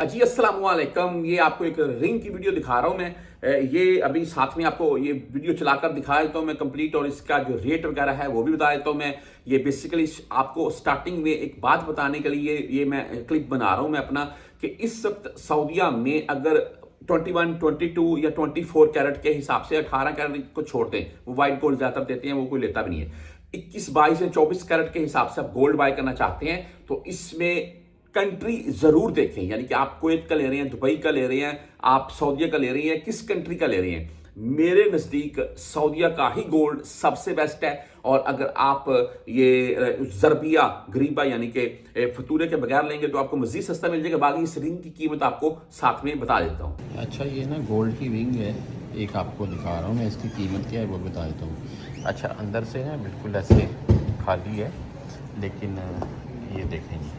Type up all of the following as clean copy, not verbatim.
जी अस्सलाम वालेकुम। ये आपको एक रिंग की वीडियो दिखा रहा हूँ मैं। ये अभी साथ में आपको ये वीडियो चलाकर दिखा देता हूँ मैं कंप्लीट, और इसका जो रेट वगैरह है वो भी बता देता हूँ मैं। ये बेसिकली आपको स्टार्टिंग में एक बात बताने के लिए ये मैं क्लिप बना रहा हूँ मैं अपना, कि इस वक्त सऊदीया में अगर 21, 22 या 24 कैरेट के हिसाब से 18 कैरेट को छोड़ते हैं, वो वाइट गोल्ड ज्यादातर देते हैं, वो कोई लेता भी नहीं है। 21, 22 या 24 कैरेट के हिसाब से आप गोल्ड बाय करना चाहते हैं तो इसमें कंट्री जरूर देखें, यानी कि आप कुवैत का ले रहे हैं, दुबई का ले रहे हैं, आप सऊदीया का ले रहे हैं, किस कंट्री का ले रहे हैं। मेरे नज़दीक सऊदीया का ही गोल्ड सबसे बेस्ट है। और अगर आप ये जरबिया गरीबा यानी कि फतूरे के बगैर लेंगे तो आपको मजीद सस्ता मिल जाएगा। बाकी इस रिंग की कीमत आपको साथ में बता देता हूँ। अच्छा, ये ना गोल्ड की रिंग है, एक आपको दिखा रहा हूँ मैं। इसकी कीमत क्या है वो बता देता हूँ। अच्छा, अंदर से ना बिल्कुल ऐसे खाली है, लेकिन ये देखेंगे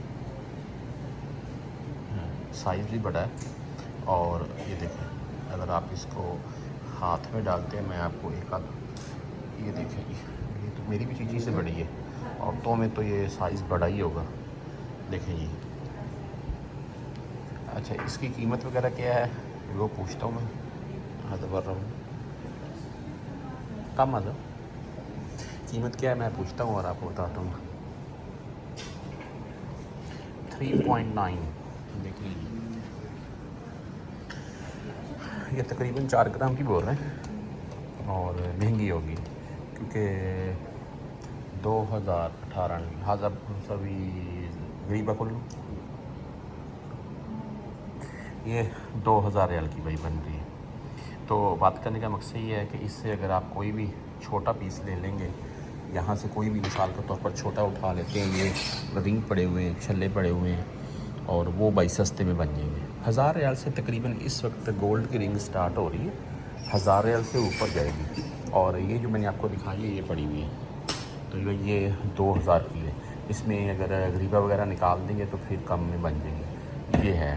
साइज़ भी बड़ा है। और ये देखें, अगर आप इसको हाथ में डालते हैं, मैं आपको एक आध, ये देखें, ये तो मेरी भी चीज़ से बड़ी है, औरतों में तो ये साइज़ बड़ा ही होगा। देखें ये। अच्छा, इसकी कीमत वगैरह क्या है वो पूछता हूँ मैं। हाँ तो बढ़ रहा हूँ, कम आ जाओ। कीमत क्या है मैं पूछता हूँ और आपको बताता हूँ। 3.9 देख लीजिए, ये तकरीबन 4 ग्राम की बोल रहे हैं, और महंगी होगी क्योंकि 2018 हज़ार सभी गरीबा को ये 2000 रियाल की भाई बन रही है। तो बात करने का मकसद ये है कि इससे अगर आप कोई भी छोटा पीस ले लेंगे, यहाँ से कोई भी मिसाल के तौर पर छोटा उठा लेते हैं, ये रिंग पड़े हुए हैं, छल्ले पड़े हुए हैं, और वो भाई सस्ते में बन जाएंगे। 1000 रियाल से तकरीबन इस वक्त गोल्ड की रिंग स्टार्ट हो रही है, 1000 रियाल से ऊपर जाएगी। और ये जो मैंने आपको दिखाई है ये पड़ी हुई है, तो ये 2000 की है। इसमें अगर गरीबा वगैरह निकाल देंगे तो फिर कम में बन जाएंगे। ये है